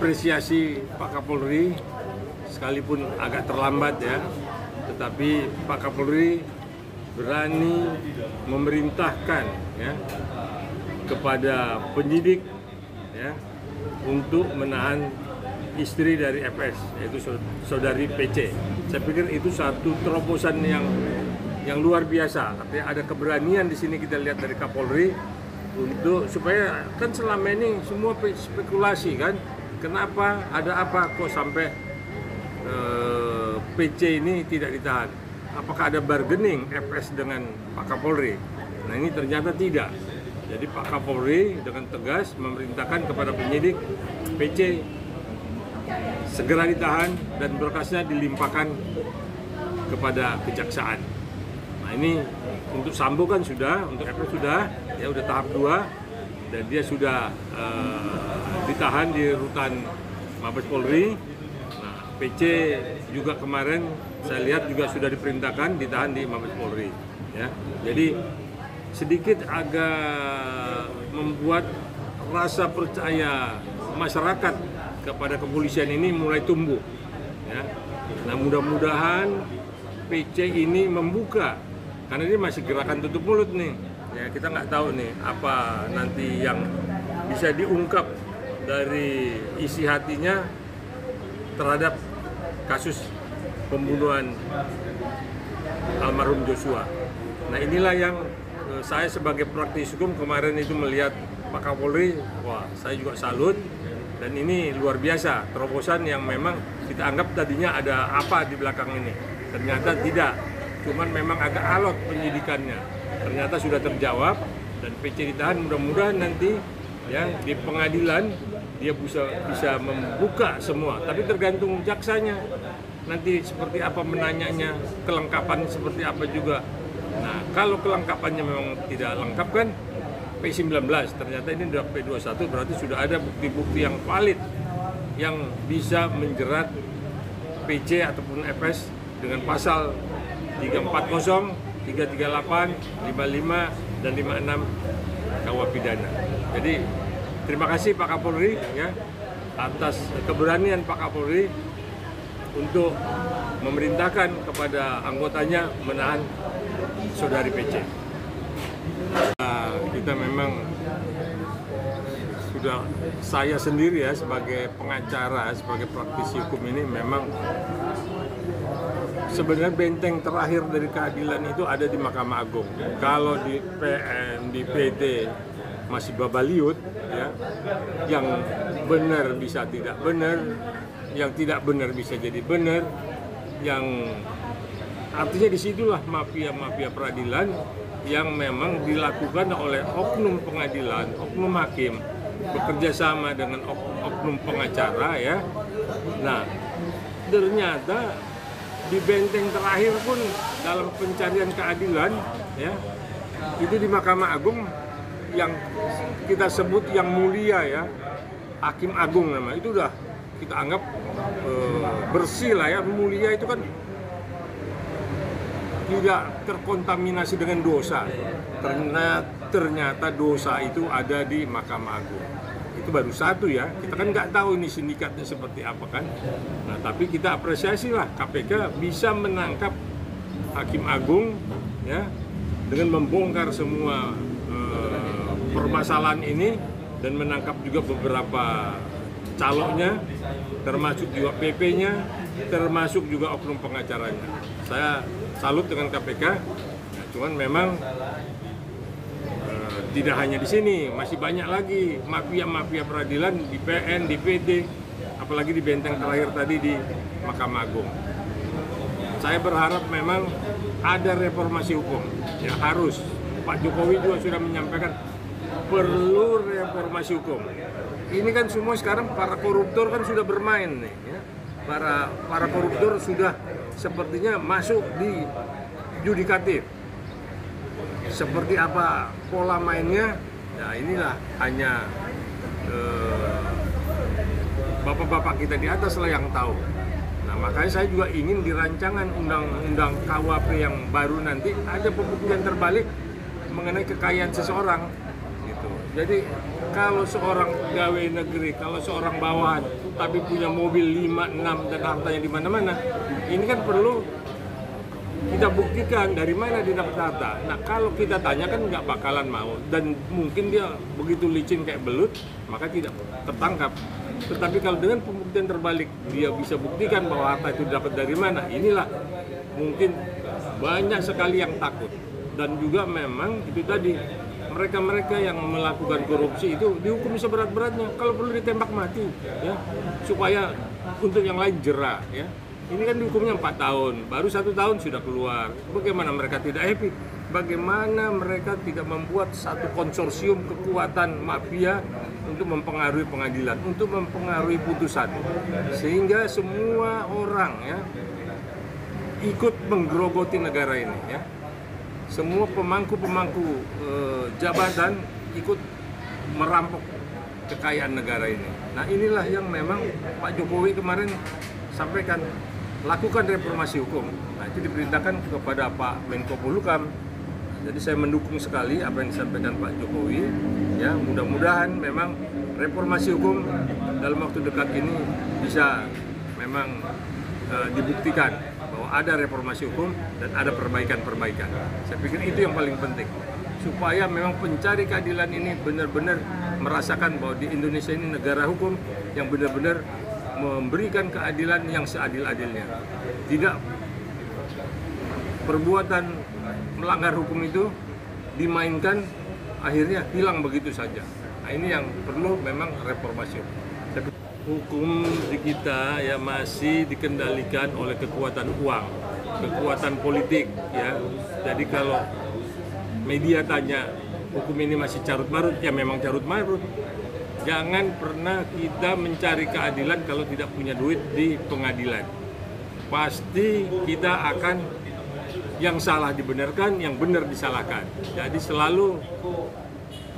apresiasi Pak Kapolri, sekalipun agak terlambat ya, tetapi Pak Kapolri berani memerintahkan ya kepada penyidik ya untuk menahan istri dari FS, yaitu saudari PC. Saya pikir itu satu terobosan yang luar biasa. Artinya ada keberanian di sini kita lihat dari Kapolri untuk supaya kan selama ini semua spekulasi kan, kenapa ada apa kok sampai PC ini tidak ditahan? Apakah ada bargaining FS dengan Pak Kapolri? Nah ini ternyata tidak. Jadi Pak Kapolri dengan tegas memerintahkan kepada penyidik PC segera ditahan dan berkasnya dilimpahkan kepada kejaksaan. Nah ini untuk Sambo kan sudah, untuk FS sudah, ya udah tahap 2 dan dia sudah ditahan di rutan Mabes Polri. Nah PC juga kemarin saya lihat juga sudah diperintahkan ditahan di Mabes Polri. Ya, jadi sedikit agak membuat rasa percaya masyarakat kepada kepolisian ini mulai tumbuh. Ya. Nah mudah-mudahan PC ini membuka, karena ini masih gerakan tutup mulut nih. Ya, kita nggak tahu nih apa nanti yang bisa diungkap dari isi hatinya terhadap kasus pembunuhan almarhum Joshua. Nah inilah yang saya sebagai praktisi hukum kemarin itu melihat Pak Kapolri, wah saya juga salut, dan ini luar biasa, terobosan yang memang kita anggap tadinya ada apa di belakang ini, ternyata tidak, cuman memang agak alot penyidikannya, ternyata sudah terjawab dan PC ditahan. Mudah-mudahan nanti ya di pengadilan dia bisa membuka semua, tapi tergantung jaksanya nanti seperti apa menanyanya, kelengkapan seperti apa juga. Nah, kalau kelengkapannya memang tidak lengkap kan P19, ternyata ini sudah P21, berarti sudah ada bukti-bukti yang valid yang bisa menjerat PC ataupun FS dengan pasal 340, 338, 55, dan 56 KUH Pidana. Jadi terima kasih Pak Kapolri ya atas keberanian Pak Kapolri untuk memerintahkan kepada anggotanya menahan saudari PC. Kita memang sudah, saya sendiri ya sebagai pengacara, sebagai praktisi hukum ini memang sebenarnya benteng terakhir dari keadilan itu ada di Mahkamah Agung. Kalau di PN, di PT masih babaliut ya, yang benar bisa tidak benar, yang tidak benar bisa jadi benar, yang artinya disitulah mafia-mafia peradilan yang memang dilakukan oleh oknum pengadilan, oknum hakim, bekerja sama dengan oknum pengacara ya. Nah, ternyata di benteng terakhir pun dalam pencarian keadilan ya, itu di Mahkamah Agung yang kita sebut yang mulia ya, Hakim Agung nama, itu udah kita anggap bersih lah ya, mulia itu kan tidak terkontaminasi dengan dosa. Ternyata dosa itu ada di Mahkamah Agung. Itu baru satu ya, kita kan nggak tahu ini sindikatnya seperti apa kan. Nah tapi kita apresiasi lah KPK bisa menangkap Hakim Agung ya dengan membongkar semua permasalahan ini dan menangkap juga beberapa calonnya, termasuk juga PP-nya, termasuk juga oknum pengacaranya. Saya salut dengan KPK, nah, cuman memang tidak hanya di sini, masih banyak lagi mafia-mafia peradilan di PN, di PD, apalagi di benteng terakhir tadi di Mahkamah Agung. Saya berharap memang ada reformasi hukum, ya harus. Pak Jokowi juga sudah menyampaikan perlu reformasi hukum. Ini kan semua sekarang para koruptor kan sudah bermain nih, ya. Para koruptor sudah sepertinya masuk di yudikatif. Seperti apa pola mainnya? Ya inilah hanya bapak-bapak kita di atas lah yang tahu. Nah makanya saya juga ingin di rancangan undang-undang KUHP yang baru nanti ada pembuktian terbalik mengenai kekayaan seseorang. Gitu. Jadi kalau seorang pegawai negeri, kalau seorang bawahan tapi punya mobil 5, 6 dan hartanya di mana-mana. Ini kan perlu kita buktikan dari mana dia dapat harta. Nah, kalau kita tanya kan nggak bakalan mau, dan mungkin dia begitu licin kayak belut, maka tidak tertangkap. Tetapi kalau dengan pembuktian terbalik, dia bisa buktikan bahwa harta itu dapat dari mana, inilah mungkin banyak sekali yang takut. Dan juga memang itu tadi, mereka-mereka yang melakukan korupsi itu dihukum seberat-beratnya, kalau perlu ditembak mati, ya, supaya untuk yang lain jera, ya. Ini kan dihukumnya 4 tahun, baru 1 tahun sudah keluar. Bagaimana mereka tidak happy? Bagaimana mereka tidak membuat satu konsorsium kekuatan mafia untuk mempengaruhi pengadilan, untuk mempengaruhi putusan, sehingga semua orang, ya, ikut menggerogoti negara ini, ya. Semua pemangku-pemangku jabatan ikut merampok kekayaan negara ini. Nah, inilah yang memang Pak Jokowi kemarin sampaikan, lakukan reformasi hukum. Nah, itu diperintahkan kepada Pak Menko Polhukam. Jadi saya mendukung sekali apa yang disampaikan Pak Jokowi. Ya, mudah-mudahan memang reformasi hukum dalam waktu dekat ini bisa memang dibuktikan bahwa ada reformasi hukum dan ada perbaikan-perbaikan. Saya pikir itu yang paling penting, supaya memang pencari keadilan ini benar-benar merasakan bahwa di Indonesia ini negara hukum yang benar-benar memberikan keadilan yang seadil-adilnya. Tidak perbuatan melanggar hukum itu dimainkan, akhirnya hilang begitu saja. Nah, ini yang perlu memang reformasi. Hukum di kita ya masih dikendalikan oleh kekuatan uang, kekuatan politik, ya. Jadi kalau media tanya hukum ini masih carut-marut, ya memang carut-marut. Jangan pernah kita mencari keadilan kalau tidak punya duit di pengadilan. Pasti kita akan yang salah dibenarkan, yang benar disalahkan. Jadi selalu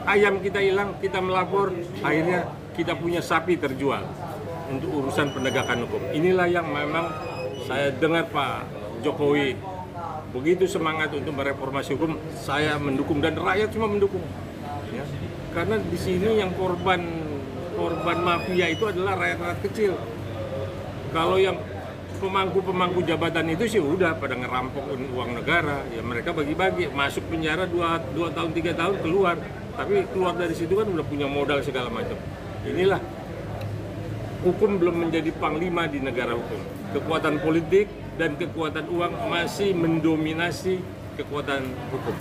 ayam kita hilang, kita melapor, akhirnya kita punya sapi terjual untuk urusan penegakan hukum. Inilah yang memang saya dengar Pak Jokowi begitu semangat untuk mereformasi hukum, saya mendukung dan rakyat cuma mendukung. Ya. Karena di sini yang korban mafia itu adalah rakyat-rakyat kecil. Kalau yang pemangku jabatan itu sih udah pada ngerampok uang negara, ya mereka bagi-bagi, masuk penjara 2 tahun 3 tahun keluar, tapi keluar dari situ kan udah punya modal segala macam. Inilah hukum belum menjadi panglima di negara hukum. Kekuatan politik dan kekuatan uang masih mendominasi kekuatan hukum.